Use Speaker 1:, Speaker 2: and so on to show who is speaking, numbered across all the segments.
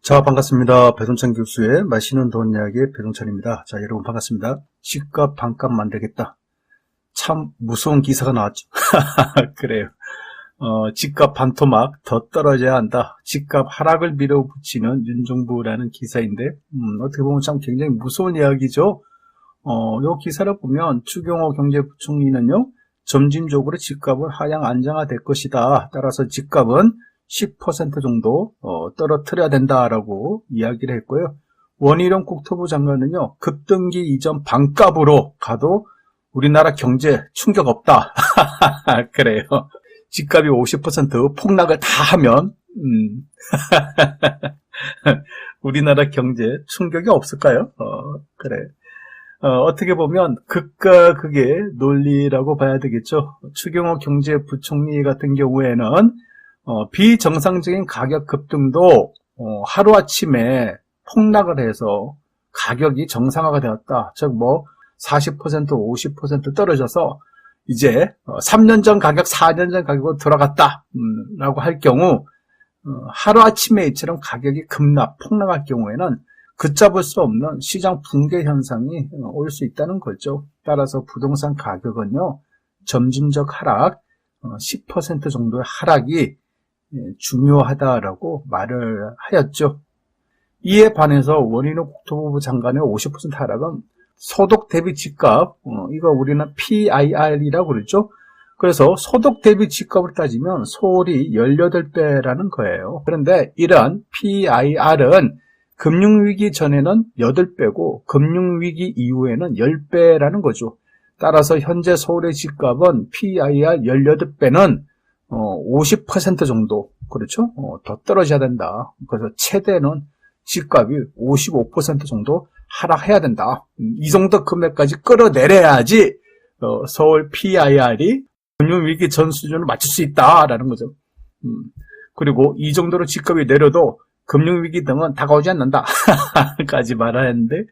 Speaker 1: 자, 반갑습니다. 배동찬 교수의 맛있는 돈 이야기 배동찬입니다. 자, 여러분 반갑습니다. 집값 반값 만들겠다. 참 무서운 기사가 나왔죠. 그래요. 집값 반토막 더 떨어져야 한다. 집값 하락을 밀어붙이는 윤정부라는 기사인데, 어떻게 보면 참 굉장히 무서운 이야기죠. 이 기사를 보면 추경호 경제부총리는요, 점진적으로 집값은 하향 안정화될 것이다. 따라서 집값은 10% 정도 떨어뜨려야 된다라고 이야기를 했고요. 원희룡 국토부 장관은요, 급등기 이전 반값으로 가도 우리나라 경제 충격 없다. 그래요. 집값이 50% 폭락을 다 하면 우리나라 경제 충격이 없을까요? 그래. 어떻게 보면 극과 극의 논리라고 봐야 되겠죠. 추경호 경제부총리 같은 경우에는 비정상적인 가격 급등도 하루아침에 폭락을 해서 가격이 정상화가 되었다. 즉 40%, 50% 떨어져서 이제 3년 전 가격, 4년 전 가격으로 돌아갔다 라고 할 경우, 하루아침에 이처럼 가격이 급락, 폭락할 경우에는 걷잡을 수 없는 시장 붕괴 현상이 올 수 있다는 거죠. 따라서 부동산 가격은요, 점진적 하락, 10% 정도의 하락이 중요하다라고 말을 하였죠. 이에 반해서 원희룡 국토부 장관의 50% 하락은 소득 대비 집값, 이거 우리는 PIR이라고 그러죠. 그래서 소득 대비 집값을 따지면 서울이 18배라는 거예요. 그런데 이러한 PIR은 금융위기 전에는 8배고 금융위기 이후에는 10배라는 거죠. 따라서 현재 서울의 집값은 PIR 18배는 50% 정도, 그렇죠? 더 떨어져야 된다. 그래서 최대는 집값이 55% 정도 하락해야 된다. 이 정도 금액까지 끌어내려야지 서울 PIR이 금융위기 전 수준을 맞출 수 있다라는 거죠. 그리고 이 정도로 집값이 내려도 금융위기 등은 다가오지 않는다. 까지 말하였는데,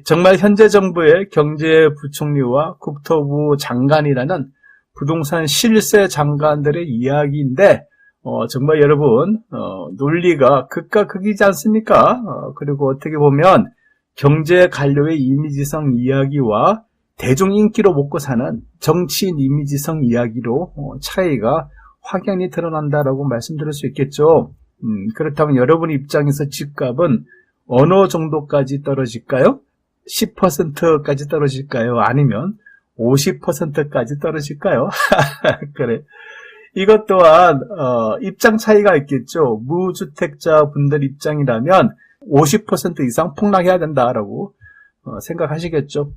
Speaker 1: 정말 현재 정부의 경제부총리와 국토부 장관이라는 부동산 실세 장관들의 이야기인데, 정말 여러분, 논리가 극과 극이지 않습니까? 그리고 어떻게 보면 경제 관료의 이미지성 이야기와 대중 인기로 먹고 사는 정치인 이미지성 이야기로 차이가 확연히 드러난다라고 말씀드릴 수 있겠죠. 그렇다면 여러분 입장에서 집값은 어느 정도까지 떨어질까요? 10%까지 떨어질까요? 아니면 50%까지 떨어질까요? 그래. 이것 또한 입장 차이가 있겠죠. 무주택자 분들 입장이라면 50% 이상 폭락해야 된다라고 생각하시겠죠.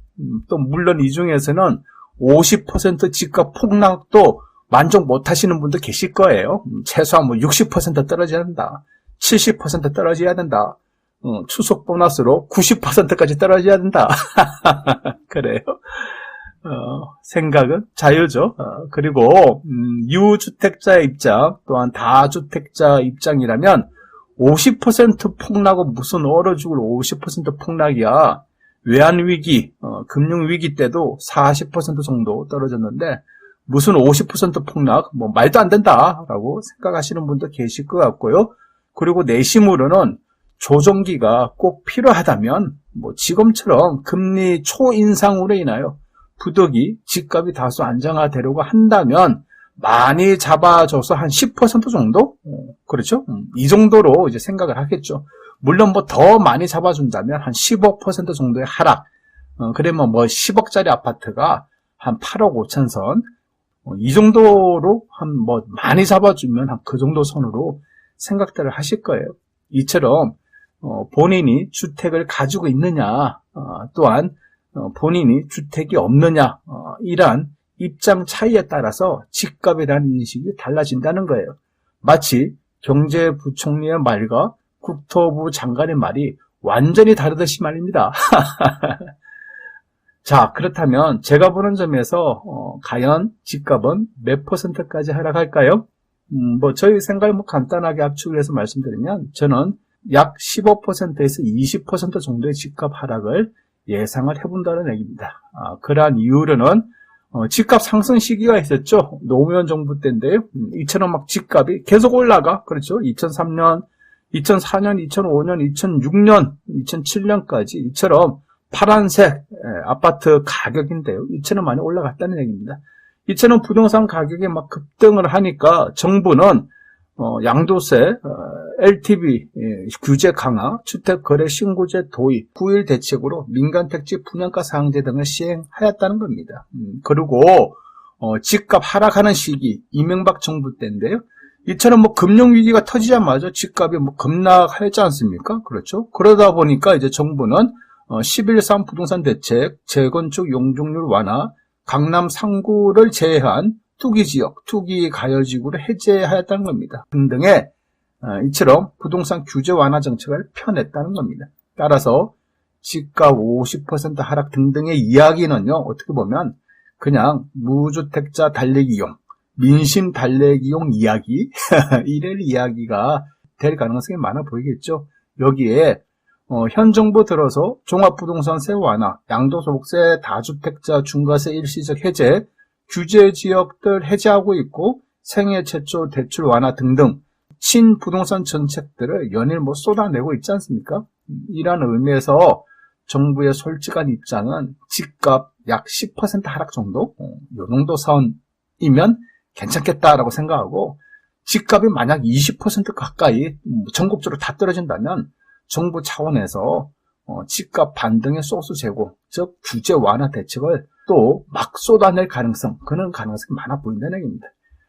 Speaker 1: 또 물론 이 중에서는 50% 집값 폭락도 만족 못 하시는 분도 계실 거예요. 최소한 60% 떨어져야 된다. 70% 떨어져야 된다. 추석 보너스로 90%까지 떨어져야 된다. 그래요. 생각은 자유죠. 그리고 유주택자의 입장, 또한 다주택자 입장이라면 50% 폭락은 무슨 얼어 죽을 50% 폭락이야. 외환위기, 금융위기 때도 40% 정도 떨어졌는데 무슨 50% 폭락, 말도 안 된다라고 생각하시는 분도 계실 것 같고요. 그리고 내심으로는 조정기가 꼭 필요하다면 지금처럼 금리 초인상으로 인하여 부득이 집값이 다소 안정화되려고 한다면 많이 잡아줘서 한 10% 정도? 그렇죠? 이 정도로 이제 생각을 하겠죠. 물론 더 많이 잡아준다면 한 15% 정도의 하락. 그러면 10억짜리 아파트가 한 8억 5천 선. 이 정도로 많이 잡아주면 한 그 정도 선으로 생각들을 하실 거예요. 이처럼 본인이 주택을 가지고 있느냐, 또한 본인이 주택이 없느냐, 이러한 입장 차이에 따라서 집값에 대한 인식이 달라진다는 거예요. 마치 경제부총리의 말과 국토부 장관의 말이 완전히 다르듯이 말입니다. 자, 그렇다면 제가 보는 점에서 과연 집값은 몇 %까지 하락할까요? 저희 생각을 간단하게 압축을 해서 말씀드리면 저는 약 15%에서 20% 정도의 집값 하락을 예상을 해본다는 얘기입니다. 그러한 이유로는 집값 상승 시기가 있었죠. 노무현 정부 때인데요. 이처럼 집값이 계속 올라가. 그렇죠. 2003년, 2004년, 2005년, 2006년, 2007년까지 이처럼 파란색 아파트 가격인데요. 이처럼 많이 올라갔다는 얘기입니다. 이처럼 부동산 가격이 막 급등을 하니까 정부는 양도세, LTV 규제 강화, 주택거래 신고제 도입, 9일 대책으로 민간택지 분양가 상한제 등을 시행하였다는 겁니다. 그리고 집값 하락하는 시기 이명박 정부 때인데요. 이처럼 금융위기가 터지자마자 집값이 급락하지 않습니까? 그렇죠. 그러다 보니까 이제 정부는 11.3 부동산 대책, 재건축 용적률 완화, 강남 상구를 제외한 투기지역, 투기가열지구를 해제하였다는 겁니다. 등등의 이처럼 부동산 규제 완화 정책을 펴냈다는 겁니다. 따라서 집값 50% 하락 등등의 이야기는요, 어떻게 보면 그냥 무주택자 달래기용, 민심 달래기용 이야기, 이럴 이야기가 될 가능성이 많아 보이겠죠. 여기에 현 정부 들어서 종합부동산세 완화, 양도소득세, 다주택자 중과세 일시적 해제, 규제 지역들 해제하고 있고 생애 최초 대출 완화 등등 친부동산 정책들을 연일 쏟아내고 있지 않습니까? 이런 의미에서 정부의 솔직한 입장은 집값 약 10% 하락 정도, 이 정도 선이면 괜찮겠다라고 생각하고, 집값이 만약 20% 가까이 전국적으로 다 떨어진다면 정부 차원에서 집값 반등의 소스 제공, 즉 규제 완화 대책을 또 막 쏟아낼 그런 가능성이 많아 보인다는 얘기입니다.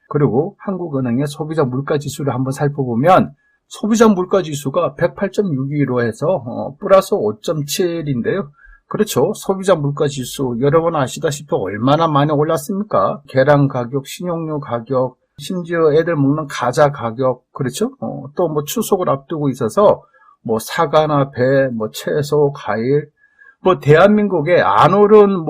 Speaker 1: 그리고 한국은행의 소비자 물가지수를 한번 살펴보면 소비자 물가지수가 108.6으로 해서 플러스 5.7인데요. 그렇죠. 소비자 물가지수 여러분 아시다시피 얼마나 많이 올랐습니까? 계란 가격, 신용유 가격, 심지어 애들 먹는 과자 가격, 그렇죠? 또 추석을 앞두고 있어서 사과나 배, 채소, 과일, 대한민국에 안 오른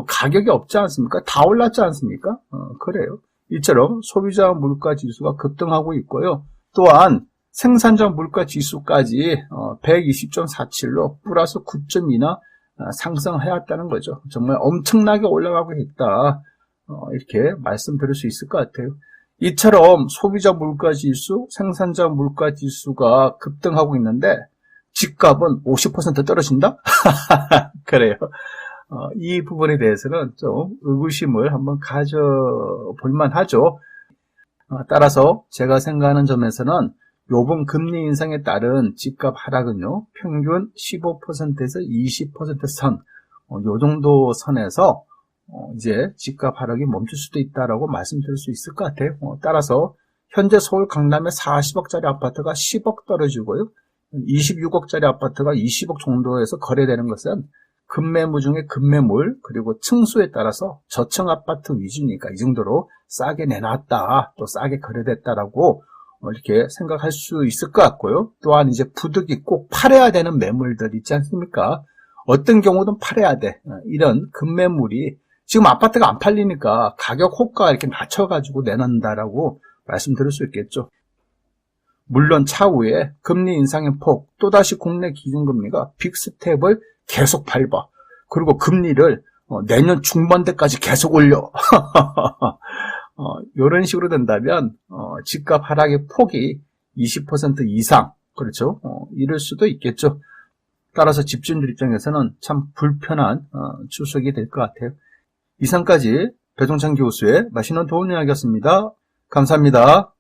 Speaker 1: 가격이 없지 않습니까? 다 올랐지 않습니까? 그래요. 이처럼 소비자 물가 지수가 급등하고 있고요. 또한 생산자 물가 지수까지 120.47로 플러스 9.2나 상승하였다는 거죠. 정말 엄청나게 올라가고 있다. 이렇게 말씀드릴 수 있을 것 같아요. 이처럼 소비자 물가 지수, 생산자 물가 지수가 급등하고 있는데 집값은 50% 떨어진다? 그래요. 이 부분에 대해서는 좀 의구심을 한번 가져볼 만하죠. 따라서 제가 생각하는 점에서는 요번 금리 인상에 따른 집값 하락은요, 평균 15%에서 20% 선, 요 정도 선에서 이제 집값 하락이 멈출 수도 있다라고 말씀드릴 수 있을 것 같아요. 따라서 현재 서울 강남의 40억짜리 아파트가 10억 떨어지고요, 26억짜리 아파트가 20억 정도에서 거래되는 것은 급매물 중에 급매물, 그리고 층수에 따라서 저층 아파트 위주니까 이 정도로 싸게 내놨다, 또 싸게 거래됐다라고 이렇게 생각할 수 있을 것 같고요. 또한 이제 부득이 꼭 팔아야 되는 매물들 있지 않습니까? 어떤 경우든 팔아야 돼. 이런 급매물이 지금 아파트가 안 팔리니까 가격 호가 이렇게 낮춰가지고 내놓는다라고 말씀드릴 수 있겠죠. 물론 차후에 금리 인상의 폭, 또다시 국내 기준금리가 빅스텝을 계속 밟아. 그리고 금리를 내년 중반대까지 계속 올려. 이런 식으로 된다면 집값 하락의 폭이 20% 이상, 그렇죠? 이럴 수도 있겠죠. 따라서 집주인들 입장에서는 참 불편한 추석이 될 것 같아요. 이상까지 배종찬 교수의 맛있는 도움 이야기였습니다. 감사합니다.